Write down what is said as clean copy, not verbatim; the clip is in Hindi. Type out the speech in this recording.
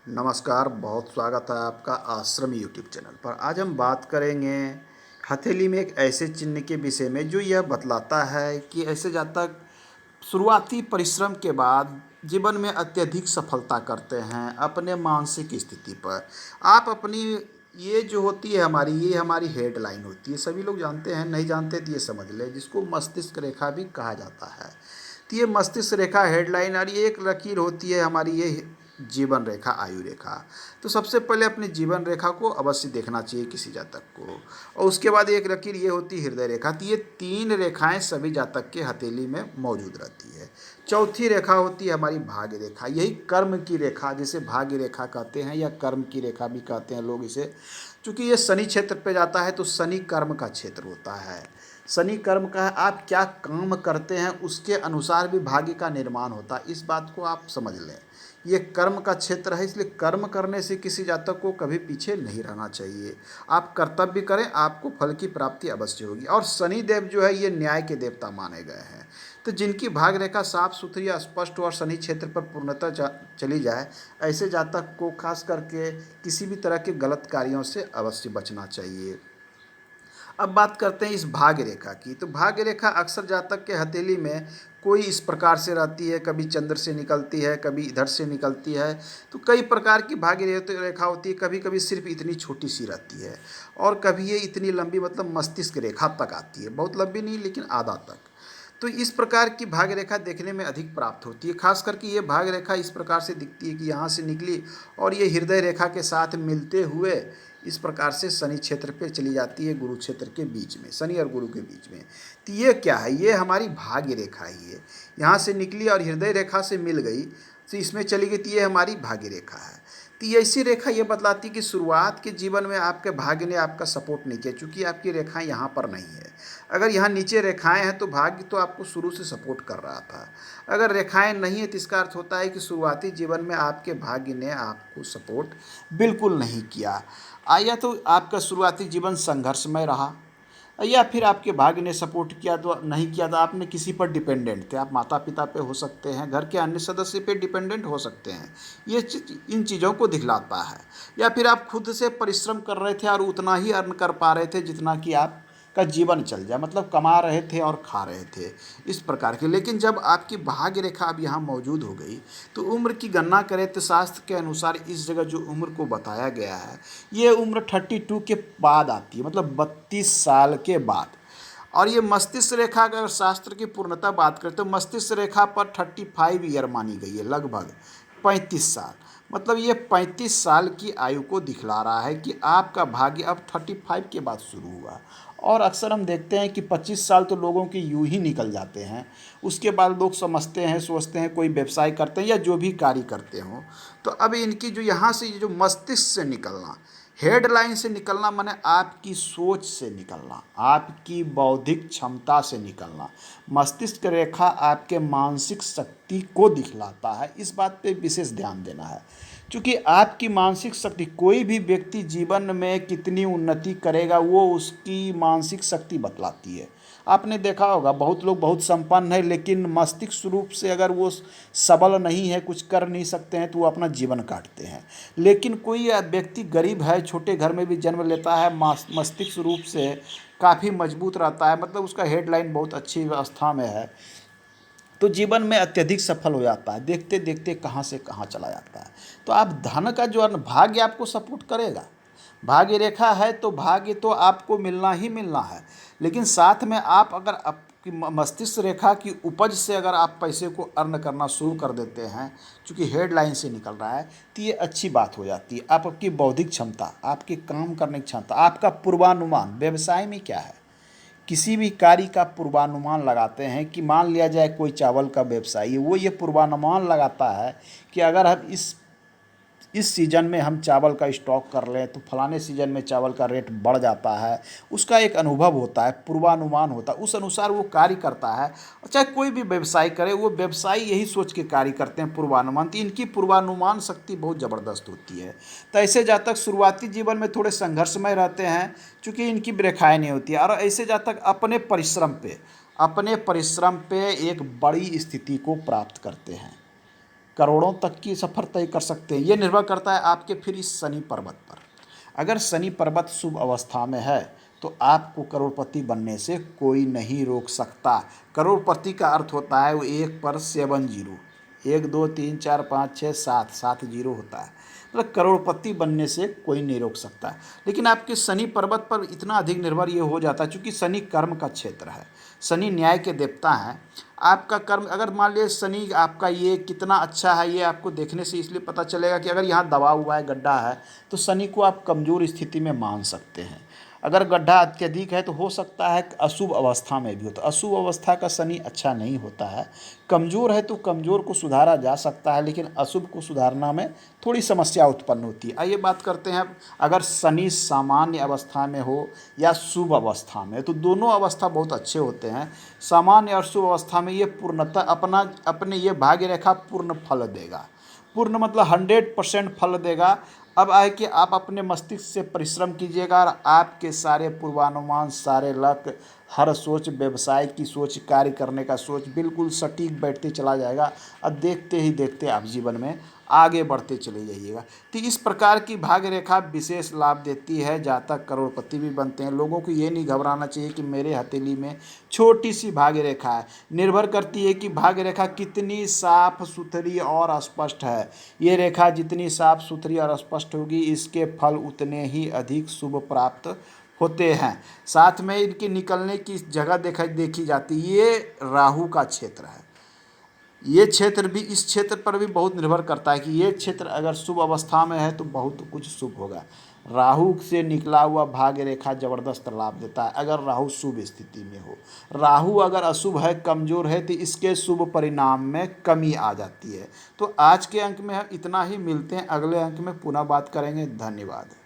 नमस्कार, बहुत स्वागत है आपका आश्रम यूट्यूब चैनल पर। आज हम बात करेंगे हथेली में एक ऐसे चिन्ह के विषय में जो यह बतलाता है कि ऐसे जातक शुरुआती परिश्रम के बाद जीवन में अत्यधिक सफलता करते हैं अपने मानसिक स्थिति पर। आप अपनी ये जो होती है हमारी, ये हमारी हेडलाइन होती है। सभी लोग जानते हैं, नहीं जानते तो ये समझ लें, जिसको मस्तिष्क रेखा भी कहा जाता है। तो ये मस्तिष्क रेखा हेडलाइन और ये एक लकीर होती है हमारी, ये जीवन रेखा, आयु रेखा। तो सबसे पहले अपनी जीवन रेखा को अवश्य देखना चाहिए किसी जातक को। और उसके बाद एक लकीर ये होती है हृदय रेखा। तो ये तीन रेखाएं सभी जातक के हथेली में मौजूद रहती है। चौथी रेखा होती है हमारी भाग्य रेखा, यही कर्म की रेखा, जिसे भाग्य रेखा कहते हैं या कर्म की रेखा भी कहते हैं लोग इसे। चूँकि ये शनि क्षेत्र पे जाता है तो शनि कर्म का क्षेत्र होता है। शनि कर्म का है, आप क्या काम करते हैं उसके अनुसार भी भाग्य का निर्माण होता है। इस बात को आप समझ लें। ये कर्म का क्षेत्र है, इसलिए कर्म करने से किसी जातक को कभी पीछे नहीं रहना चाहिए। आप कर्तव्य करें, आपको फल की प्राप्ति अवश्य होगी। और शनि देव जो है ये न्याय के देवता माने गए हैं। तो जिनकी भाग रेखा साफ सुथरी स्पष्ट और शनि क्षेत्र पर पूर्णतः चली जाए, ऐसे जातक को खास करके किसी भी तरह के गलत कार्यों से अवश्य बचना चाहिए। अब बात करते हैं इस भाग्य रेखा की। तो भाग्य रेखा अक्सर जातक के हथेली में कोई इस प्रकार से रहती है, कभी चंद्र से निकलती है, कभी इधर से निकलती है। तो कई प्रकार की भाग्य रेखा होती है। कभी कभी सिर्फ इतनी छोटी सी रहती है और कभी ये इतनी लंबी, मतलब मस्तिष्क रेखा तक आती है। बहुत लंबी नहीं, लेकिन आधा तक। तो इस प्रकार की भाग्य रेखा देखने में अधिक प्राप्त होती है। खास करके ये भाग्य रेखा इस प्रकार से दिखती है कि यहाँ से निकली और ये हृदय रेखा के साथ मिलते हुए इस प्रकार से शनि क्षेत्र पे चली जाती है, गुरु क्षेत्र के बीच में, शनि और गुरु के बीच में। तो ये क्या है? ये हमारी भाग्य रेखा ही है। यहाँ से निकली और हृदय रेखा से मिल गई तो इसमें चली गई, तो ये हमारी भाग्य रेखा है। तो ये ऐसी रेखा ये बतलाती है कि शुरुआत के जीवन में आपके भाग्य ने आपका सपोर्ट नहीं किया, चूँकि आपकी रेखाएं यहाँ पर नहीं है। अगर यहाँ नीचे रेखाएं हैं तो भाग्य तो आपको शुरू से सपोर्ट कर रहा था। अगर रेखाएं नहीं है तो इसका अर्थ होता है कि शुरुआती जीवन में आपके भाग्य ने आपको सपोर्ट बिल्कुल नहीं किया। या तो आपका शुरुआती जीवन संघर्षमय रहा, या फिर आपके भाग्य ने सपोर्ट किया तो नहीं किया, तो आपने किसी पर डिपेंडेंट थे। आप माता पिता पे हो सकते हैं, घर के अन्य सदस्य पे डिपेंडेंट हो सकते हैं। ये इन चीज़ों को दिखलाता है। या फिर आप खुद से परिश्रम कर रहे थे और उतना ही अर्न कर पा रहे थे जितना कि आप का जीवन चल जाए, मतलब कमा रहे थे और खा रहे थे, इस प्रकार के। लेकिन जब आपकी भाग्य रेखा अब यहाँ मौजूद हो गई तो उम्र की गणना करें तो शास्त्र के अनुसार इस जगह जो उम्र को बताया गया है, ये उम्र 32 के बाद आती है, मतलब 32 साल के बाद। और ये मस्तिष्क रेखा, अगर शास्त्र की पूर्णता बात करें तो मस्तिष्क रेखा पर 35 ईयर मानी गई है, लगभग 35 साल। मतलब ये 35 साल की आयु को दिखला रहा है कि आपका भाग्य अब 35 के बाद शुरू हुआ। और अक्सर हम देखते हैं कि 25 साल तो लोगों के यूं ही निकल जाते हैं। उसके बाद लोग समझते हैं, सोचते हैं, कोई व्यवसाय करते हैं या जो भी कार्य करते हों। तो अब इनकी जो यहाँ से जो मस्तिष्क से निकलना, हेडलाइन से निकलना, माने आपकी सोच से निकलना, आपकी बौद्धिक क्षमता से निकलना। मस्तिष्क रेखा आपके मानसिक शक्ति को दिखलाता है। इस बात पे विशेष ध्यान देना है, क्योंकि आपकी मानसिक शक्ति, कोई भी व्यक्ति जीवन में कितनी उन्नति करेगा वो उसकी मानसिक शक्ति बतलाती है। आपने देखा होगा बहुत लोग बहुत संपन्न है, लेकिन मस्तिष्क रूप से अगर वो सबल नहीं है, कुछ कर नहीं सकते हैं, तो वो अपना जीवन काटते हैं। लेकिन कोई व्यक्ति गरीब है, छोटे घर में भी जन्म लेता है, मस्तिष्क रूप से काफ़ी मजबूत रहता है, मतलब उसका हेडलाइन बहुत अच्छी अवस्था में है, तो जीवन में अत्यधिक सफल हो जाता है। देखते देखते कहाँ से कहाँ चला जाता है। तो आप धन का जो भाग्य आपको सपोर्ट करेगा। भाग्य रेखा है तो भाग्य तो आपको मिलना ही मिलना है, लेकिन साथ में आप अगर आपकी मस्तिष्क रेखा की उपज से अगर आप पैसे को अर्न करना शुरू कर देते हैं, चूँकि हेडलाइन से निकल रहा है, तो ये अच्छी बात हो जाती है। आपकी बौद्धिक क्षमता, आपकी काम करने की क्षमता, आपका पूर्वानुमान, व्यवसाय में क्या है, किसी भी कार्य का पूर्वानुमान लगाते हैं कि मान लिया जाए कोई चावल का व्यवसायी है, वो ये पूर्वानुमान लगाता है कि अगर हम इस सीज़न में हम चावल का स्टॉक कर लें तो फलाने सीज़न में चावल का रेट बढ़ जाता है। उसका एक अनुभव होता है, पूर्वानुमान होता है, उस अनुसार वो कार्य करता है। और चाहे कोई भी व्यवसाय करे, वो व्यवसायी यही सोच के कार्य करते हैं, पूर्वानुमान। तो इनकी पूर्वानुमान शक्ति बहुत ज़बरदस्त होती है। तो ऐसे जातक शुरुआती जीवन में थोड़े संघर्षमय रहते हैं, चूँकि इनकी रेखाएँ नहीं होती है। और ऐसे जातक अपने परिश्रम पे एक बड़ी स्थिति को प्राप्त करते हैं। करोड़ों तक की सफ़र तय कर सकते हैं। ये निर्भर करता है आपके फिर इस शनि पर्वत पर। अगर शनि पर्वत शुभ अवस्था में है तो आपको करोड़पति बनने से कोई नहीं रोक सकता। करोड़पति का अर्थ होता है वो एक पर 7 जीरो, 1 2 3 4 5 6 7, 7 जीरो होता है। मतलब करोड़पति बनने से कोई नहीं रोक सकता। लेकिन आपके शनि पर्वत पर इतना अधिक निर्भर ये हो जाता है, चूँकि शनि कर्म का क्षेत्र है, शनि न्याय के देवता हैं। आपका कर्म अगर मान लीजिए शनि आपका ये कितना अच्छा है, ये आपको देखने से इसलिए पता चलेगा कि अगर यहाँ दबा हुआ है, गड्ढा है, तो शनि को आप कमज़ोर स्थिति में मान सकते हैं। अगर गड्ढा अत्यधिक है तो हो सकता है कि अशुभ अवस्था में भी हो, तो अशुभ अवस्था का शनि अच्छा नहीं होता है। कमज़ोर है तो कमज़ोर को सुधारा जा सकता है, लेकिन अशुभ को सुधारना में थोड़ी समस्या उत्पन्न होती है। आइए बात करते हैं, अगर शनि सामान्य अवस्था में हो या शुभ अवस्था में, तो दोनों अवस्था बहुत अच्छे होते हैं। सामान्य और शुभ अवस्था में ये पूर्णतः अपने ये भाग्य रेखा पूर्ण फल देगा। पूर्ण मतलब 100% फल देगा। अब आए कि आप अपने मस्तिष्क से परिश्रम कीजिएगा और आपके सारे पूर्वानुमान, सारे लक्ष्य, हर सोच, व्यवसाय की सोच, कार्य करने का सोच बिल्कुल सटीक बैठते चला जाएगा और देखते ही देखते आप जीवन में आगे बढ़ते चले जाइएगा। तो इस प्रकार की भाग्य रेखा विशेष लाभ देती है, जातक करोड़पति भी बनते हैं। लोगों को ये नहीं घबराना चाहिए कि मेरे हथेली में छोटी सी भाग्य रेखा है। निर्भर करती है कि भाग्य रेखा कितनी साफ सुथरी और स्पष्ट है। ये रेखा जितनी साफ सुथरी और स्पष्ट होगी, इसके फल उतने ही अधिक शुभ प्राप्त होते हैं। साथ में इनकी निकलने की जगह देखी जाती है, ये राहु का क्षेत्र है। ये क्षेत्र भी, इस क्षेत्र पर भी बहुत निर्भर करता है कि ये क्षेत्र अगर शुभ अवस्था में है तो बहुत कुछ शुभ होगा। राहु से निकला हुआ भाग्य रेखा ज़बरदस्त लाभ देता है अगर राहु शुभ स्थिति में हो। राहु अगर अशुभ है, कमज़ोर है, तो इसके शुभ परिणाम में कमी आ जाती है। तो आज के अंक में हम इतना ही, मिलते हैं अगले अंक में, पुनः बात करेंगे। धन्यवाद।